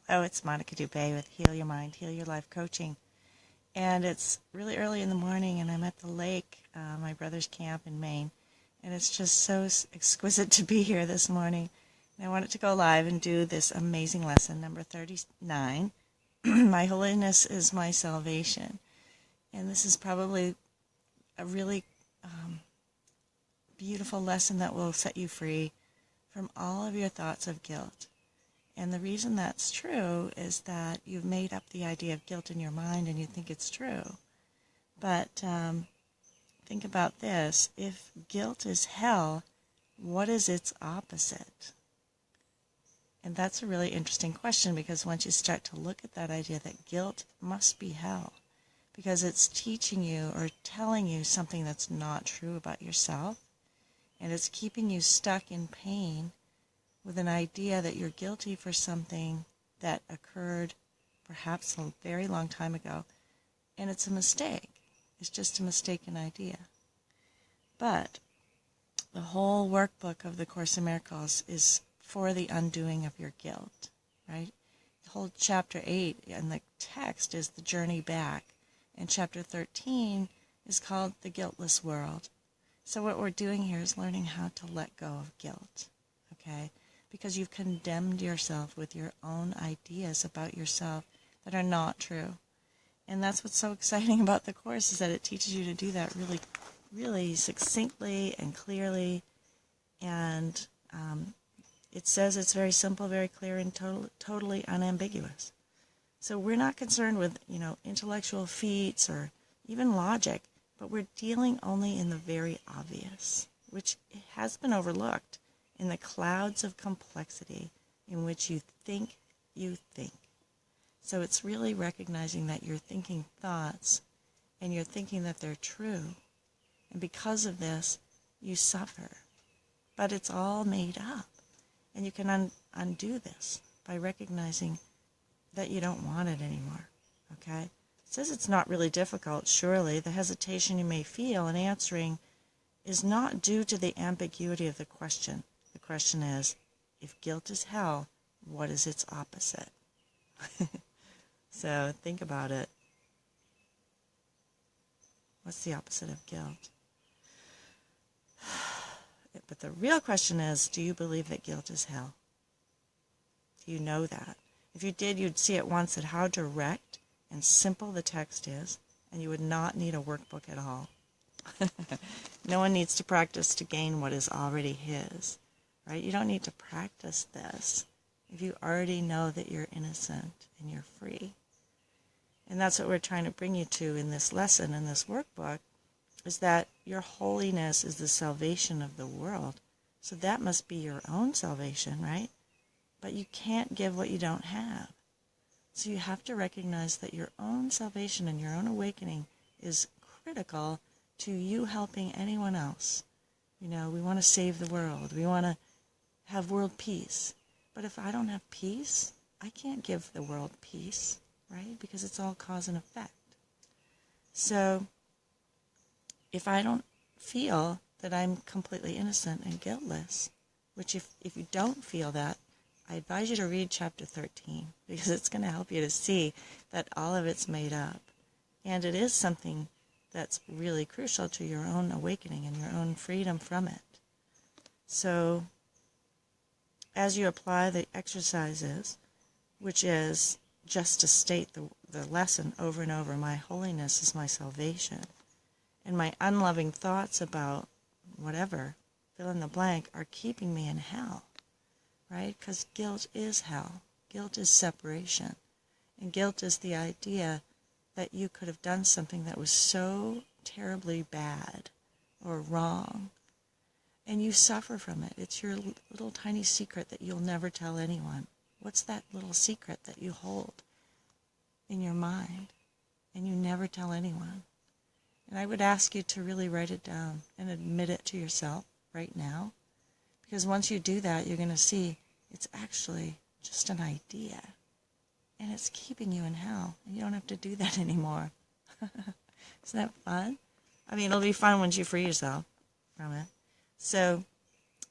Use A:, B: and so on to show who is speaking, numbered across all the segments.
A: Oh, it's Monica Dubé with Heal Your Mind, Heal Your Life Coaching. And it's really early in the morning, and I'm at the lake, my brother's camp in Maine. And it's just so exquisite to be here this morning. And I wanted to go live and do this amazing lesson, number 39. My holiness is my salvation. And this is probably a really beautiful lesson that will set you free from all of your thoughts of guilt. And the reason that's true is that you've made up the idea of guilt in your mind and you think it's true. But think about this. If guilt is hell, what is its opposite? And that's a really interesting question, because once you start to look at that idea that guilt must be hell, because it's teaching you or telling you something that's not true about yourself, and it's keeping you stuck in pain with an idea that you're guilty for something that occurred perhaps a very long time ago, and it's a mistake. It's just a mistaken idea. But the whole workbook of the Course in Miracles is for the undoing of your guilt, right? The whole chapter 8 in the text is the journey back, and chapter 13 is called the guiltless world. So what we're doing here is learning how to let go of guilt, okay? Because you've condemned yourself with your own ideas about yourself that are not true. And that's what's so exciting about the Course, is that it teaches you to do that really, really succinctly and clearly. And it says it's very simple, very clear, and totally unambiguous. So we're not concerned with, intellectual feats or even logic, but we're dealing only in the very obvious, which has been overlooked in the clouds of complexity in which you think you think. So it's really recognizing that you're thinking thoughts and you're thinking that they're true. And because of this, you suffer. But it's all made up. And you can undo this by recognizing that you don't want it anymore. Okay? It says it's not really difficult, surely. The hesitation you may feel in answering is not due to the ambiguity of the question. The question is, if guilt is hell, what is its opposite? So think about it. What's the opposite of guilt? But the real question is, do you believe that guilt is hell? Do you know that? If you did, you'd see at once that how direct and simple the text is, and you would not need a workbook at all. No one needs to practice to gain what is already his. Right? You don't need to practice this if you already know that you're innocent and you're free. And that's what we're trying to bring you to in this lesson, in this workbook, is that your holiness is the salvation of the world. So that must be your own salvation, right? But you can't give what you don't have. So you have to recognize that your own salvation and your own awakening is critical to you helping anyone else. We want to save the world. We want to have world peace. But if I don't have peace, I can't give the world peace, right? Because it's all cause and effect. So if I don't feel that I'm completely innocent and guiltless, which if you don't feel that, I advise you to read chapter 13, because it's going to help you to see that all of it's made up. And it is something that's really crucial to your own awakening and your own freedom from it. So as you apply the exercises, which is just to state the lesson over and over, my holiness is my salvation, and my unloving thoughts about whatever, fill in the blank, are keeping me in hell, right? Because guilt is hell. Guilt is separation. And guilt is the idea that you could have done something that was so terribly bad or wrong, and you suffer from it. It's your little tiny secret that you'll never tell anyone. What's that little secret that you hold in your mind and you never tell anyone? And I would ask you to really write it down and admit it to yourself right now, because once you do that, you're going to see it's actually just an idea, and it's keeping you in hell, and you don't have to do that anymore. Isn't that fun? I mean, it'll be fun once you free yourself from it. So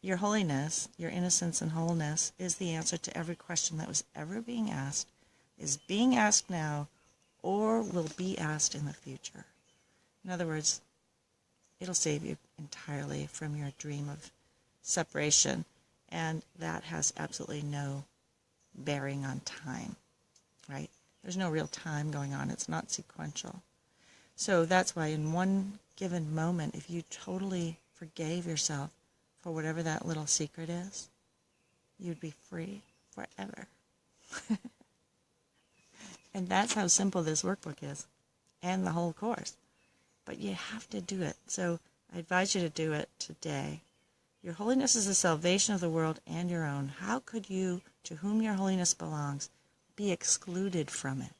A: your holiness, your innocence and wholeness, is the answer to every question that was ever being asked, is being asked now, or will be asked in the future. In other words, it'll save you entirely from your dream of separation, and that has absolutely no bearing on time, right? There's no real time going on. It's not sequential. So that's why in one given moment, if you totally forgave yourself for whatever that little secret is, you'd be free forever. And that's how simple this workbook is, and the whole course. But you have to do it. So I advise you to do it today. Your holiness is the salvation of the world and your own. How could you, to whom your holiness belongs, be excluded from it?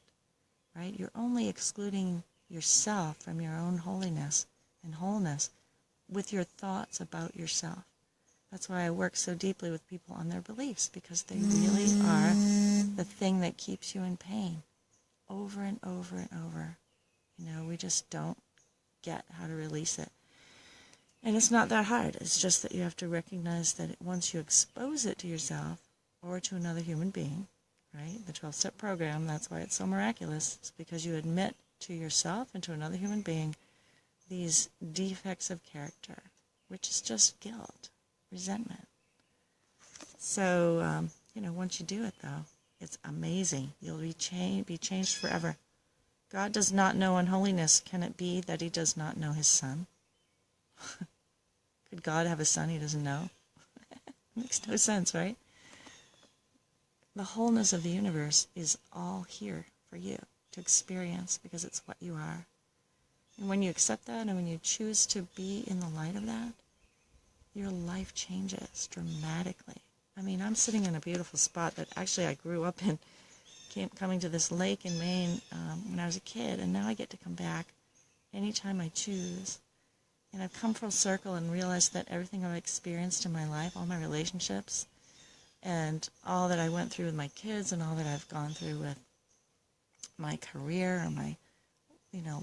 A: Right? You're only excluding yourself from your own holiness and wholeness with your thoughts about yourself. That's why I work so deeply with people on their beliefs, because they really are the thing that keeps you in pain over and over and over. You know, we just don't get how to release it. And it's not that hard. It's just that you have to recognize that once you expose it to yourself or to another human being, right? The 12-step program, that's why it's so miraculous. It's because you admit to yourself and to another human being these defects of character, which is just guilt, resentment. So, once you do it, though, it's amazing. You'll be changed forever. God does not know unholiness. Can it be that he does not know his son? Could God have a son he doesn't know? Makes no sense, right? The wholeness of the universe is all here for you to experience, because it's what you are. And when you accept that, and when you choose to be in the light of that, your life changes dramatically. I mean, I'm sitting in a beautiful spot that actually I grew up in, coming to this lake in Maine when I was a kid, and now I get to come back anytime I choose. And I've come full circle and realized that everything I've experienced in my life, all my relationships, and all that I went through with my kids, and all that I've gone through with my career and my,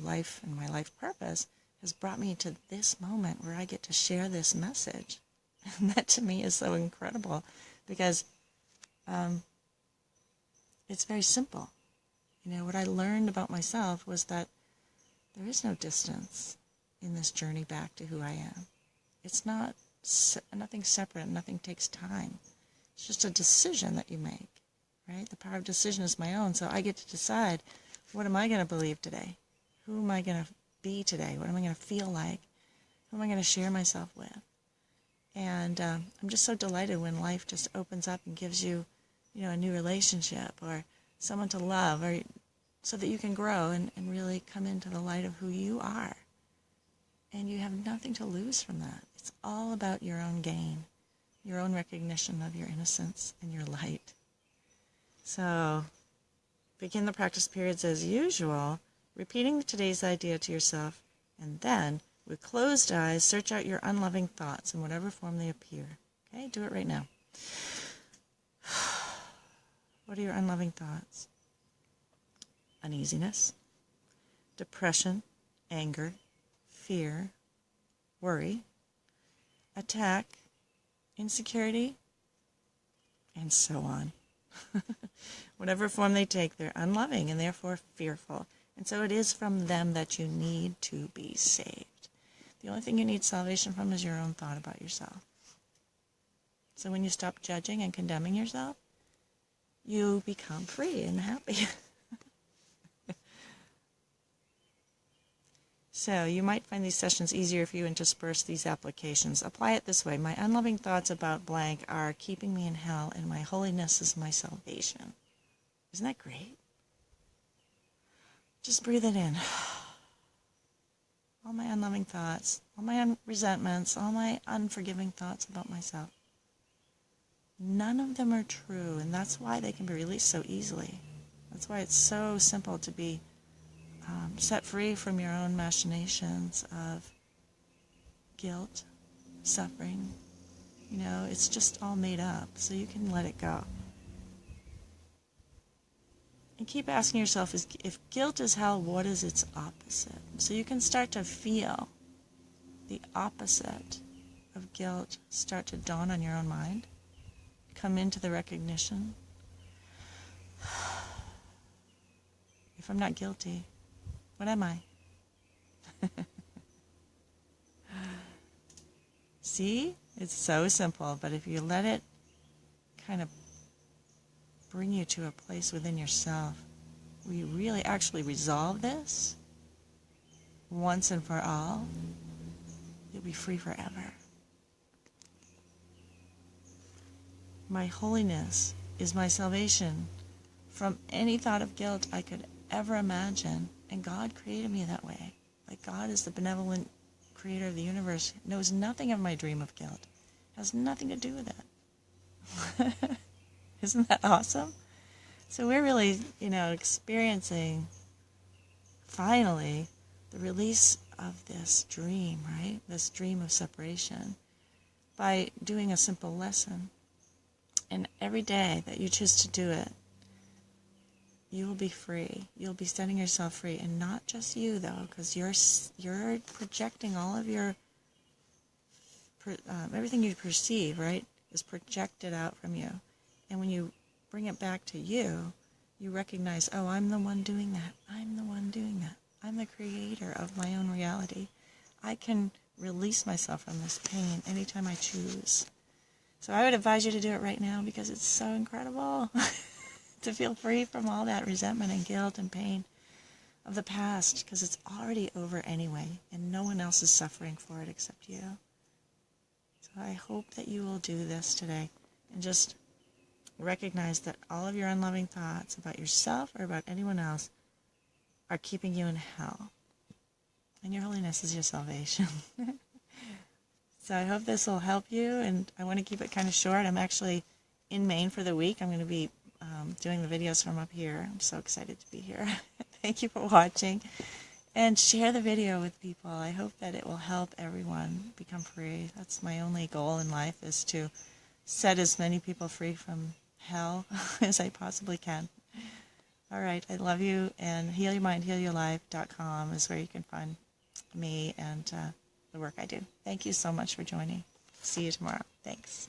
A: life and my life purpose, has brought me to this moment where I get to share this message. And that to me is so incredible, because it's very simple. What I learned about myself was that there is no distance in this journey back to who I am. It's not nothing separate, nothing takes time. It's just a decision that you make, right? The power of decision is my own, so I get to decide, what am I going to believe today? Who am I going to be today? What am I going to feel like? Who am I going to share myself with? And I'm just so delighted when life just opens up and gives you, a new relationship or someone to love, or so that you can grow and really come into the light of who you are. And you have nothing to lose from that. It's all about your own gain, your own recognition of your innocence and your light. So, begin the practice periods as usual, repeating today's idea to yourself, and then, with closed eyes, search out your unloving thoughts in whatever form they appear. Okay, do it right now. What are your unloving thoughts? Uneasiness, depression, anger, fear, worry, attack, insecurity, and so on. Whatever form they take, they're unloving and therefore fearful. And so it is from them that you need to be saved. The only thing you need salvation from is your own thought about yourself. So when you stop judging and condemning yourself, you become free and happy. So you might find these sessions easier if you intersperse these applications. Apply it this way. My unloving thoughts about blank are keeping me in hell, and my holiness is my salvation. Isn't that great? Just breathe it in. All my unloving thoughts, all my resentments, all my unforgiving thoughts about myself. None of them are true, and that's why they can be released so easily. That's why it's so simple to be set free from your own machinations of guilt, suffering. It's just all made up, so you can let it go. And keep asking yourself, if guilt is hell, what is its opposite? So you can start to feel the opposite of guilt start to dawn on your own mind, come into the recognition, if I'm not guilty, what am I? See? It's so simple, but if you let it kind of bring you to a place within yourself where you really actually resolve this once and for all, you'll be free forever. My holiness is my salvation from any thought of guilt I could ever imagine, and God created me that way. Like God is the benevolent creator of the universe, knows nothing of my dream of guilt, has nothing to do with it. Isn't that awesome? So we're really, experiencing, finally, the release of this dream, right? This dream of separation by doing a simple lesson. And every day that you choose to do it, you will be free. You'll be setting yourself free. And not just you, though, because you're projecting all of your, everything you perceive, right, is projected out from you. And when you bring it back to you, you recognize, oh, I'm the one doing that. I'm the one doing that. I'm the creator of my own reality. I can release myself from this pain anytime I choose. So I would advise you to do it right now because it's so incredible to feel free from all that resentment and guilt and pain of the past, because it's already over anyway, and no one else is suffering for it except you. So I hope that you will do this today and just recognize that all of your unloving thoughts about yourself or about anyone else are keeping you in hell. And your holiness is your salvation. So I hope this will help you, and I want to keep it kind of short. I'm actually in Maine for the week. I'm going to be doing the videos from up here. I'm so excited to be here. Thank you for watching. And share the video with people. I hope that it will help everyone become free. That's my only goal in life, is to set as many people free from hell as I possibly can. All right, I love you, and healyourmindhealyourlife.com is where you can find me and the work I do. Thank you so much for joining. See you tomorrow. Thanks.